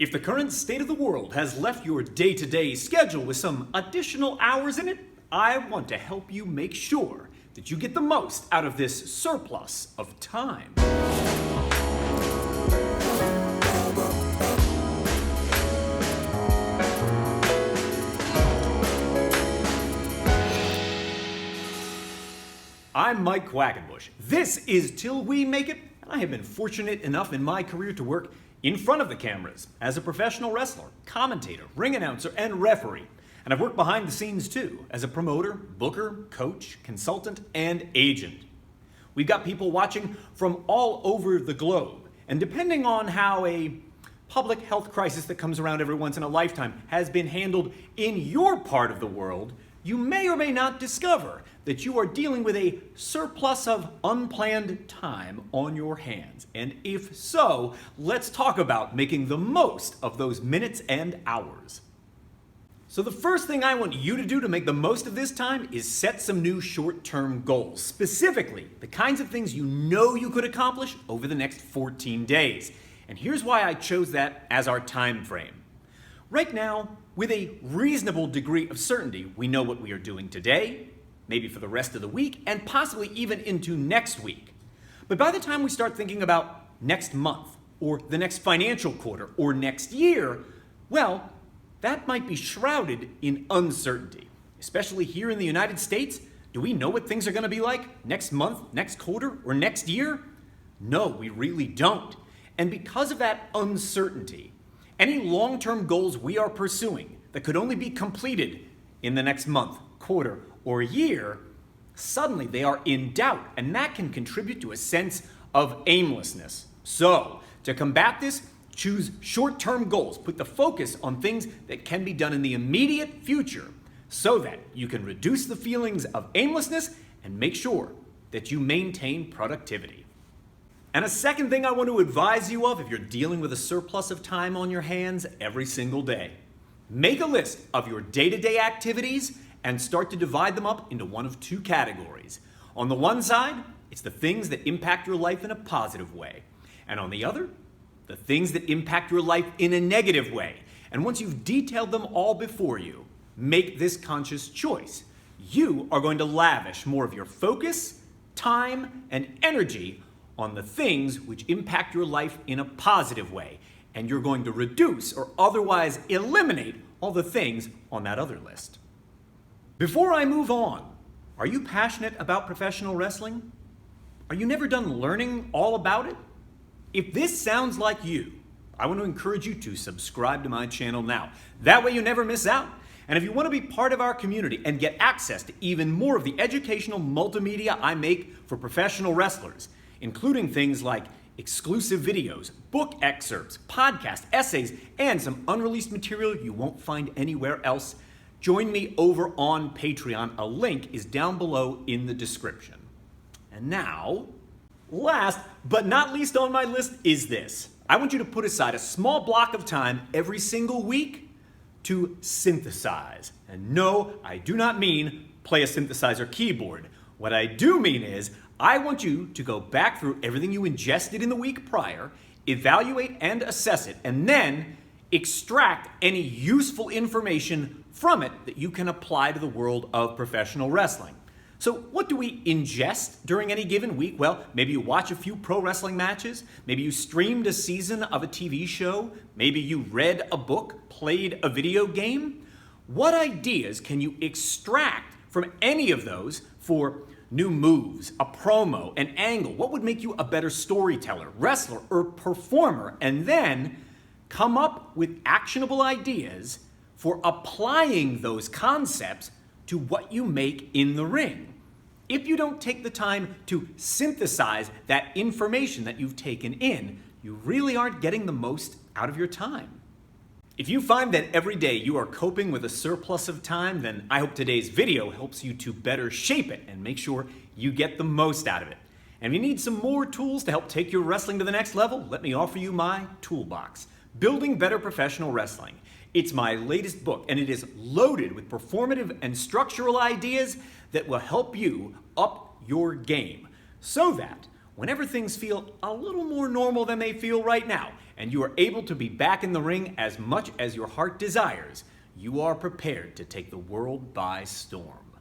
If the current state of the world has left your day-to-day schedule with some additional hours in it, I want to help you make sure that you get the most out of this surplus of time. I'm Mike Quackenbush. This is Till We Make It, and I have been fortunate enough in my career to work in front of the cameras as a professional wrestler, commentator, ring announcer, and referee. And I've worked behind the scenes too, as a promoter, booker, coach, consultant, and agent. We've got people watching from all over the globe, and depending on how a public health crisis that comes around every once in a lifetime has been handled in your part of the world, you may or may not discover that you are dealing with a surplus of unplanned time on your hands. And if so, let's talk about making the most of those minutes and hours. So the first thing I want you to do to make the most of this time is set some new short-term goals. Specifically, the kinds of things you know you could accomplish over the next 14 days. And here's why I chose that as our time frame. Right now, with a reasonable degree of certainty, we know what we are doing today, maybe for the rest of the week, and possibly even into next week. But by the time we start thinking about next month, or the next financial quarter, or next year, well, that might be shrouded in uncertainty. Especially here in the United States, do we know what things are going to be like next month, next quarter, or next year? No, we really don't. And because of that uncertainty, any long-term goals we are pursuing that could only be completed in the next month, quarter, or year, suddenly they are in doubt, and that can contribute to a sense of aimlessness. So, to combat this, choose short-term goals. Put the focus on things that can be done in the immediate future so that you can reduce the feelings of aimlessness and make sure that you maintain productivity. And a second thing I want to advise you of if you're dealing with a surplus of time on your hands every single day. Make a list of your day-to-day activities and start to divide them up into one of two categories. On the one side, it's the things that impact your life in a positive way. And on the other, the things that impact your life in a negative way. And once you've detailed them all before you, make this conscious choice. You are going to lavish more of your focus, time, and energy on the things which impact your life in a positive way. And you're going to reduce or otherwise eliminate all the things on that other list. Before I move on, are you passionate about professional wrestling? Are you never done learning all about it? If this sounds like you, I want to encourage you to subscribe to my channel now. That way you never miss out. And if you want to be part of our community and get access to even more of the educational multimedia I make for professional wrestlers, including things like exclusive videos, book excerpts, podcasts, essays, and some unreleased material you won't find anywhere else, join me over on Patreon. A link is down below in the description. And now, last but not least on my list is this. I want you to put aside a small block of time every single week to synthesize. And no, I do not mean play a synthesizer keyboard. What I do mean is I want you to go back through everything you ingested in the week prior, evaluate and assess it, and then extract any useful information from it that you can apply to the world of professional wrestling. So what do we ingest during any given week? Well, maybe you watch a few pro wrestling matches, maybe you streamed a season of a TV show, maybe you read a book, played a video game. What ideas can you extract from any of those for new moves, a promo, an angle? What would make you a better storyteller, wrestler, or performer? And then come up with actionable ideas for applying those concepts to what you make in the ring. If you don't take the time to synthesize that information that you've taken in, you really aren't getting the most out of your time. If you find that every day you are coping with a surplus of time, then I hope today's video helps you to better shape it and make sure you get the most out of it. And if you need some more tools to help take your wrestling to the next level, let me offer you my toolbox, Building Better Professional Wrestling. It's my latest book, and it is loaded with performative and structural ideas that will help you up your game so that whenever things feel a little more normal than they feel right now, and you are able to be back in the ring as much as your heart desires, you are prepared to take the world by storm.